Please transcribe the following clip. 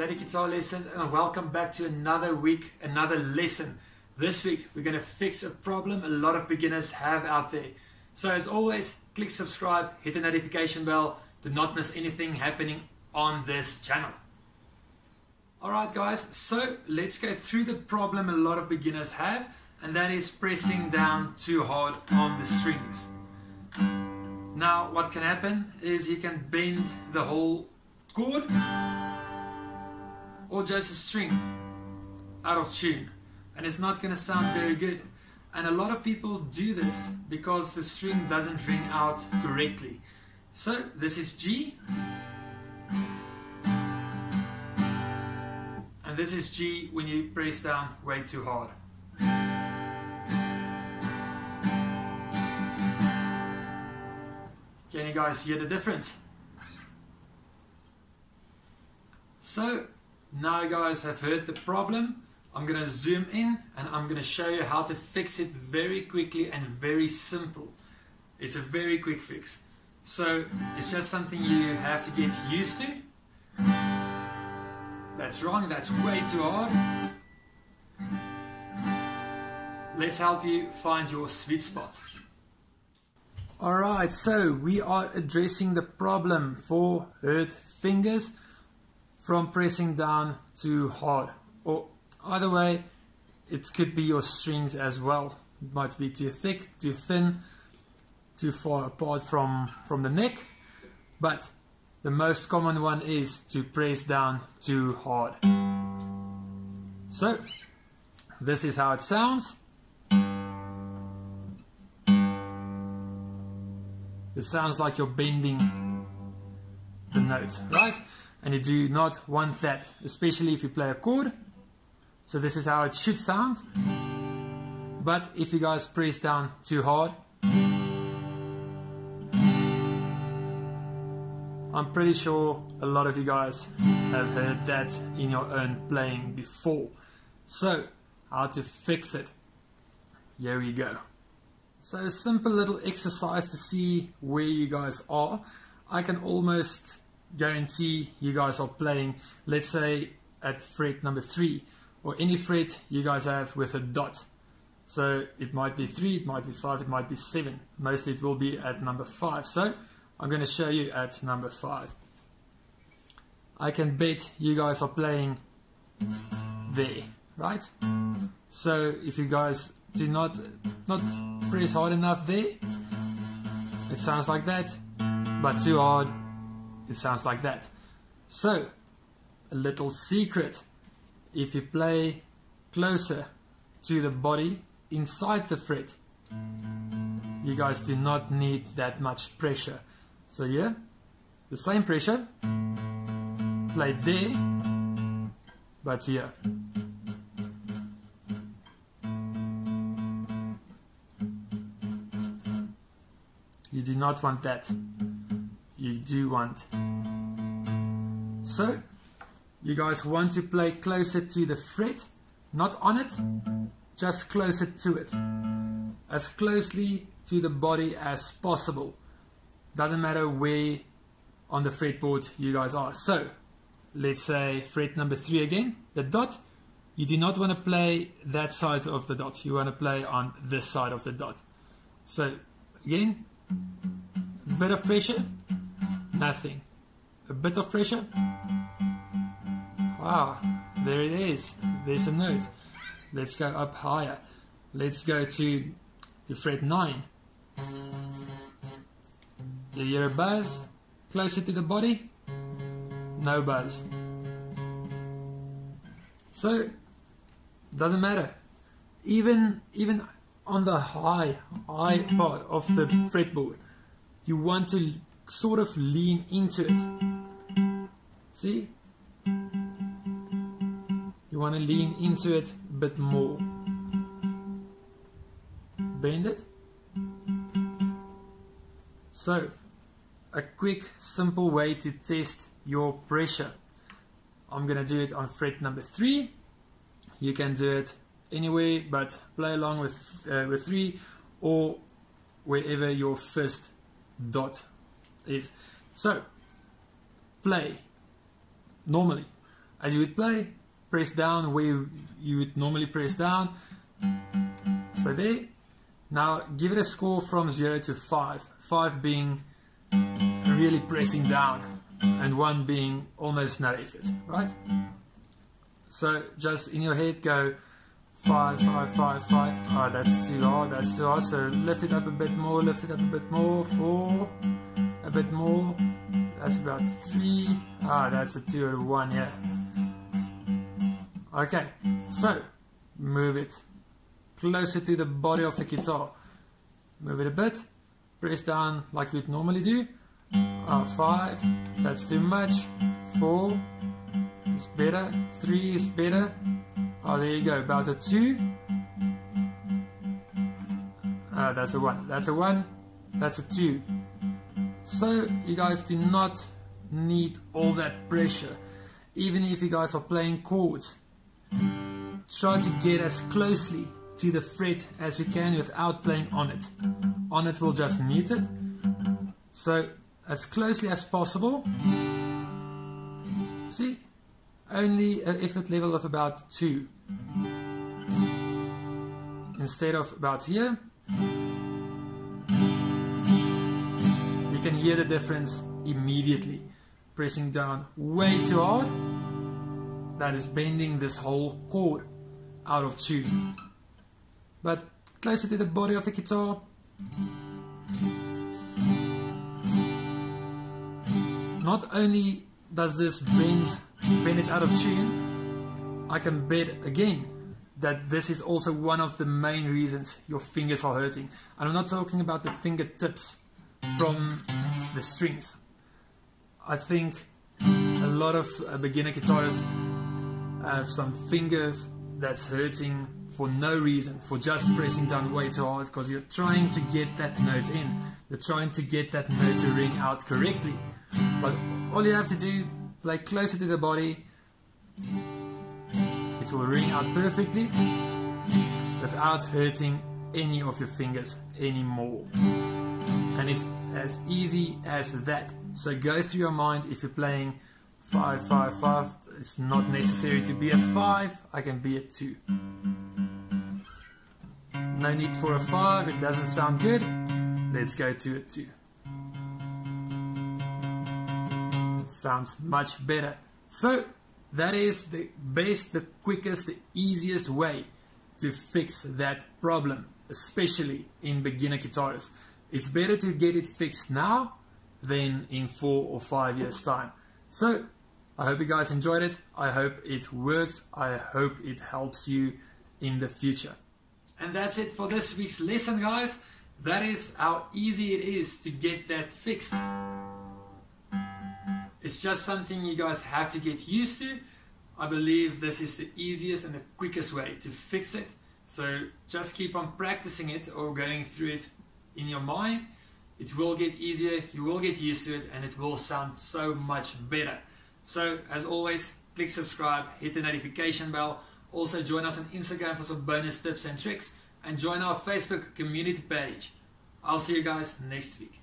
Untitled Guitar Lessons, and welcome back to another week, another lesson. This week we're going to fix a problem a lot of beginners have out there. So as always, click subscribe, hit the notification bell to not miss anything happening on this channel. Alright guys, so let's go through the problem a lot of beginners have, and that is pressing down too hard on the strings. Now what can happen is you can bend the whole chord or just a string out of tune, and it's not going to sound very good. And a lot of people do this because the string doesn't ring out correctly. So this is G, and this is G when you press down way too hard. Can you guys hear the difference? So now you guys have heard the problem. I'm going to zoom in and I'm going to show you how to fix it very quickly and very simple. It's a very quick fix. So it's just something you have to get used to. That's wrong, that's way too hard. Let's help you find your sweet spot. Alright, so we are addressing the problem for hurt fingers from pressing down too hard, or either way, it could be your strings as well. It might be too thick, too thin, too far apart from the neck, but the most common one is to press down too hard. So this is how it sounds. It sounds like you're bending the note, right? And you do not want that, especially if you play a chord. So this is how it should sound. But if you guys press down too hard, I'm pretty sure a lot of you guys have heard that in your own playing before. So how to fix it? Here we go. So a simple little exercise to see where you guys are. I can almost guarantee you guys are playing, let's say at fret number 3, or any fret you guys have with a dot. So it might be 3, it might be 5, it might be 7. Mostly it will be at number 5. So I'm going to show you at number 5. I can bet you guys are playing there, right? So if you guys do not press hard enough there, it sounds like that, but too hard, it sounds like that. So a little secret: if you play closer to the body inside the fret, you guys do not need that much pressure. So here, the same pressure, play there, but here. You do not want that. You do want. So you guys want to play closer to the fret, not on it, just closer to it, as closely to the body as possible. Doesn't matter where on the fretboard you guys are. So let's say fret number 3 again, the dot. You do not want to play that side of the dot, you want to play on this side of the dot. So again, a bit of pressure, nothing. A bit of pressure, wow, there it is, there's a note. Let's go up higher. Let's go to fret 9. You hear a buzz, closer to the body, no buzz. So, doesn't matter. Even on the high part of the fretboard, you want to sort of lean into it. See? You want to lean into it a bit more. Bend it. So, a quick, simple way to test your pressure. I'm going to do it on fret number 3. You can do it anywhere, but play along with 3 or wherever your first dot is. So, play normally as you would play, press down where you would normally press down. So there. Now give it a score from 0 to 5. 5 being really pressing down and 1 being almost no effort, right? So just in your head go 5, 5, 5, 5. Oh, that's too hard, that's too hard. So lift it up a bit more, lift it up a bit more. 4, a bit more. That's about 3. Ah, that's a 2 or a 1, yeah. Okay, so move it closer to the body of the guitar. Move it a bit. Press down like you'd normally do. 5, that's too much. 4 is better. 3 is better. Oh, there you go, about a 2. That's a 1. That's a 1. That's a 2. So you guys do not need all that pressure. Even if you guys are playing chords, try to get as closely to the fret as you can without playing on it. On it will just mute it. So as closely as possible. See? Only an effort level of about 2. Instead of about here. You can hear the difference immediately. Pressing down way too hard, that is bending this whole chord out of tune. But closer to the body of the guitar, not only does this bend it out of tune, I can bet again that this is also one of the main reasons your fingers are hurting. And I'm not talking about the fingertips from the strings. I think a lot of beginner guitarists have some fingers that's hurting for no reason, for just pressing down way too hard, because you're trying to get that note in. You're trying to get that note to ring out correctly. But all you have to do, play closer to the body. It will ring out perfectly without hurting any of your fingers anymore. And it's as easy as that. So go through your mind. If you're playing 5, 5, 5, it's not necessary to be a 5. I can be a 2. No need for a 5. It doesn't sound good. Let's go to a 2. Sounds much better. So that is the best, the quickest, the easiest way to fix that problem, especially in beginner guitarists. It's better to get it fixed now than in 4 or 5 years time. So I hope you guys enjoyed it. I hope it works. I hope it helps you in the future. And that's it for this week's lesson, guys. That is how easy it is to get that fixed. It's just something you guys have to get used to. I believe this is the easiest and the quickest way to fix it. So just keep on practicing it or going through it in your mind. It will get easier, you will get used to it, and it will sound so much better. So as always, click subscribe, hit the notification bell. Also join us on Instagram for some bonus tips and tricks, and join our Facebook community page. I'll see you guys next week.